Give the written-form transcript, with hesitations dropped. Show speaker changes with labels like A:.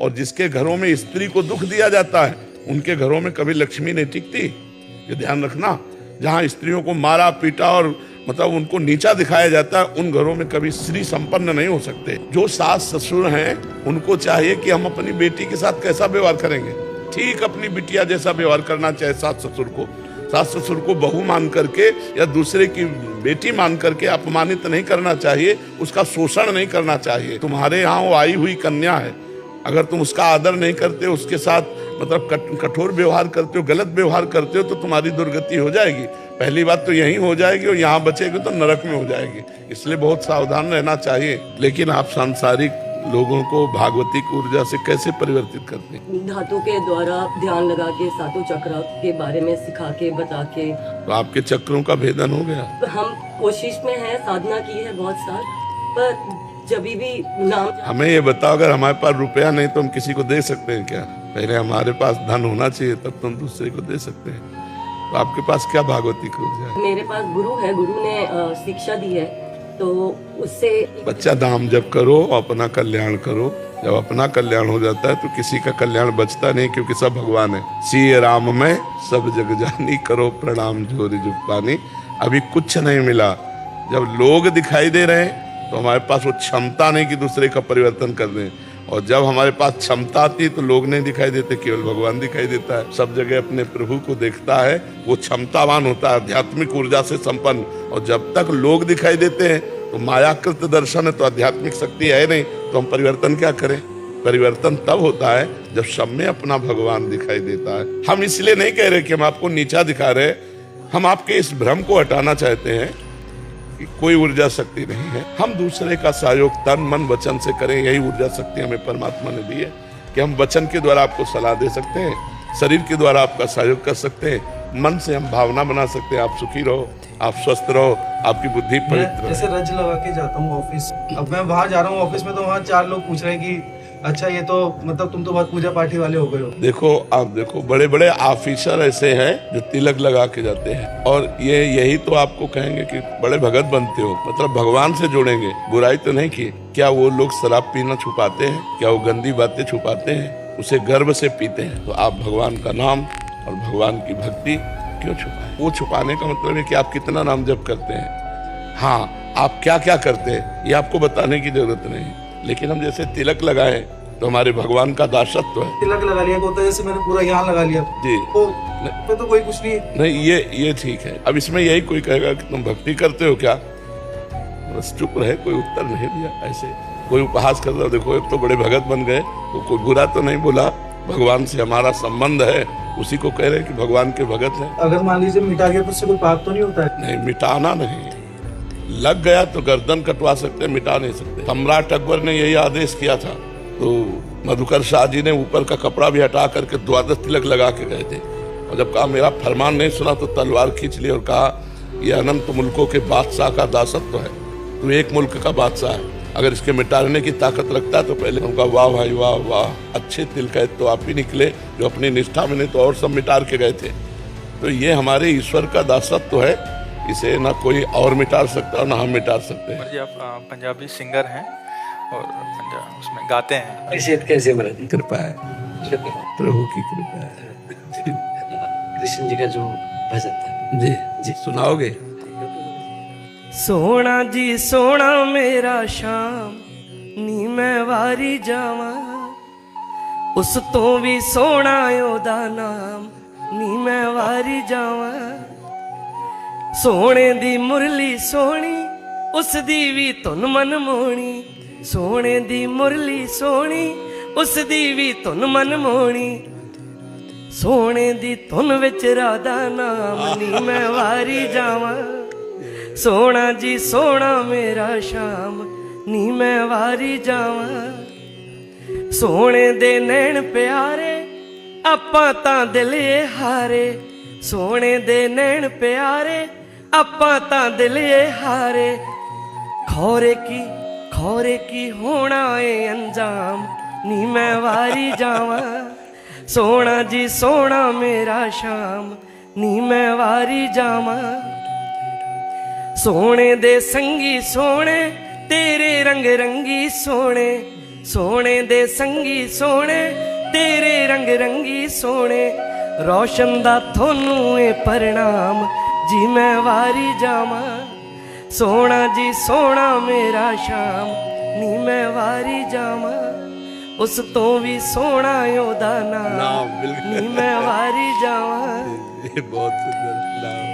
A: और जिसके घरों में स्त्री को दुख दिया जाता है उनके घरों में कभी लक्ष्मी नहीं टिकती। ये ध्यान रखना। जहाँ स्त्रियों को मारा पीटा और मतलब उनको नीचा दिखाया जाता है उन घरों में कभी स्त्री संपन्न नहीं हो सकते। जो सास ससुर हैं उनको चाहिए कि हम अपनी बेटी के साथ कैसा व्यवहार करेंगे, ठीक अपनी बिटिया जैसा व्यवहार करना चाहिए। सास ससुर को बहू मान करके या दूसरे की बेटी मान करके अपमानित नहीं करना चाहिए, उसका शोषण नहीं करना चाहिए। तुम्हारे यहाँ वो आई हुई कन्या है, अगर तुम उसका आदर नहीं करते, उसके साथ मतलब कठोर व्यवहार करते हो, गलत व्यवहार करते हो तो तुम्हारी दुर्गति हो जाएगी। पहली बात तो यही हो जाएगी और यहाँ बचेगी तो नरक में हो जाएगी। इसलिए बहुत सावधान रहना चाहिए। लेकिन आप सांसारिक लोगों को भागवतिक ऊर्जा से कैसे परिवर्तित करते हैं?
B: धातु के द्वारा ध्यान लगा के सातों चक्र के बारे में सिखा के बता के।
A: तो आपके चक्रों का भेदन हो गया?
B: हम कोशिश में है, साधना की है बहुत साल, पर जब भी नाम।
A: हमें ये बताओ, अगर हमारे पास रुपया नहीं तो हम किसी को दे सकते हैं क्या? पहले हमारे पास धन होना चाहिए तब तो हम दूसरे को दे सकते हैं। तो आपके पास क्या भागवतिक ऊर्जा है?
B: मेरे पास गुरु है, गुरु ने शिक्षा दी है, तो उससे
A: बच्चा नाम जप करो, अपना कल्याण करो। जब अपना कल्याण हो जाता है तो किसी का कल्याण बचता नहीं, क्योंकि सब भगवान है। सिय राम में सब जग जानी, करो प्रणाम जोरी जुपानी। अभी कुछ नहीं मिला। जब लोग दिखाई दे रहे हैं तो हमारे पास वो क्षमता नहीं कि दूसरे का परिवर्तन कर दें, और जब हमारे पास क्षमता आती तो लोग नहीं दिखाई देते, केवल भगवान दिखाई देता है। सब जगह अपने प्रभु को देखता है, वो क्षमतावान होता है, आध्यात्मिक ऊर्जा से संपन्न। और जब तक लोग दिखाई देते हैं तो मायाकृत दर्शन है, तो आध्यात्मिक शक्ति है नहीं, तो हम परिवर्तन क्या करें? परिवर्तन तब होता है जब सब में अपना भगवान दिखाई देता है। हम इसलिए नहीं कह रहे कि हम आपको नीचा दिखा रहे, हम आपके इस भ्रम को हटाना चाहते हैं कि कोई ऊर्जा शक्ति नहीं है। हम दूसरे का सहयोग तन मन वचन से करें, यही ऊर्जा शक्ति हमें परमात्मा ने दी है कि हम वचन के द्वारा आपको सलाह दे सकते हैं, शरीर के द्वारा आपका सहयोग कर सकते हैं, मन से हम भावना बना सकते हैं आप सुखी रहो, आप स्वस्थ रहो, आपकी बुद्धि पवित्र।
C: जैसे रज लगा के जाता हूँ ऑफिस, अब मैं वहाँ जा रहा हूँ ऑफिस में तो वहाँ 4 लोग पूछ रहे हैं कि अच्छा ये तो मतलब तुम तो बहुत पूजा पाठी वाले हो गए हो।
A: देखो आप देखो, बड़े बड़े ऑफिसर ऐसे हैं जो तिलक लगा के जाते हैं, और ये यही तो आपको कहेंगे कि बड़े भगत बनते हो, मतलब भगवान से जोड़ेंगे। बुराई तो नहीं की। क्या वो लोग शराब पीना छुपाते हैं? क्या वो गंदी बातें छुपाते हैं? उसे गर्व से पीते हैं। तो आप भगवान का नाम और भगवान की भक्ति क्यों छुपाए? वो छुपाने का मतलब है कि आप कितना नाम जप करते हैं। हाँ, आप क्या क्या करते हैं ये आपको बताने की जरूरत नहीं। लेकिन हम जैसे तिलक लगाए तो हमारे भगवान का दासत्व है।
C: तिलक लगा लिया होता है, जैसे मैंने पूरा यहाँ लगा लिया
A: जी,
C: तो कोई कुछ नहीं।
A: ये ठीक है। अब इसमें यही कोई कहेगा कि तुम भक्ति करते हो क्या? बस चुप रहे, कोई उत्तर नहीं दिया। ऐसे कोई उपहास कर रहा, देखो एक तो बड़े भगत बन गए, तो कोई बुरा तो नहीं बोला। भगवान से हमारा संबंध है, उसी को कह रहे कि भगवान के भगत हैं।
C: अगर मान लीजिए मिटा गया तो उससे कोई पाप तो नहीं होता है?
A: नहीं, मिटाना नहीं। लग गया तो गर्दन कटवा सकते, मिटा नहीं सकते। सम्राट अकबर ने यही आदेश किया था, तो मधुकर शाह जी ने ऊपर का कपड़ा भी हटा करके 12 तिलक लगा के गए थे। और जब कहा मेरा फरमान नहीं सुना तो तलवार खींच ली और कहा यह अनंत मुल्कों के बादशाह का दासत्व है, तो एक मुल्क का बादशाह है, अगर इसके मिटाने की ताकत रखता है तो पहले उनका वाह भाई वाह वाह, अच्छे तिलक तो आप ही निकले जो अपनी निष्ठा में, नहीं तो और सब मिटार के गए थे। तो ये हमारे ईश्वर का दासत्व है, इसे ना कोई और मिटा सकता ना हम मिटा सकते हैं।
D: जी, आप पंजाबी सिंगर हैं और उसमें गाते हैं।
E: अभिषेक कैसे बना दी?
A: कृपा है, प्रभु की कृपा है।
E: कृष्ण जी का जो भजन था
A: जी जी, सुनाओगे?
F: सोना जी सोना मेरा शाम नी मैं वारी जावा, उस तो भी सोना ओदा नाम नी मैं वारी जावा। सोने दी मुरली सोनी उस दी भी धुन मन मोहनी, सोने दी मुरली सोनी उस दी भी धुन मन मोहनी। सोने दी धुन विच राधा नाम नी मैं वारी जावा। सोना जी सोना मेरा शाम नी मैं वारी जावा। सोने दे नैन प्यारे आपां तां दिल ए हारे, सोने दे नैन प्यारे आपां तां दिल ए हारे। खौरे की होना ए अंजाम नी मैं वारी जावा। सोना जी सोना मेरा शाम नी मैं वारी जावा। सोने दे संगी सोने तेरे रंग रंगी सोने, ਸੋਹਣੇ ਦੇ ਸੰਗੀ ਸੋਹਣੇ ਤੇਰੇ ਰੰਗ ਰੰਗੀ ਸੋਹਣੇ ਰੌਸ਼ਨ ਦਾ ਤੁਹਾਨੂੰ ਏ ਪ੍ਰਣਾਮ ਜੀ ਮੈਂ ਵਾਰੀ ਜਾਵਾਂ ਸੋਹਣਾ ਜੀ ਸੋਹਣਾ ਮੇਰਾ ਸ਼ਾਮ ਨੀ ਮੈਂ ਵਾਰੀ ਜਾਵਾਂ ਉਸ ਤੋਂ ਵੀ ਸੋਹਣਾ ਉਹਦਾ ਨਾਮ
A: ਨਾਮ, ਬਿਲਕੁਲ।
F: ਨੀ ਮੈਂ ਵਾਰੀ ਜਾਵਾਂ
A: ये बहुत सुंदर नाम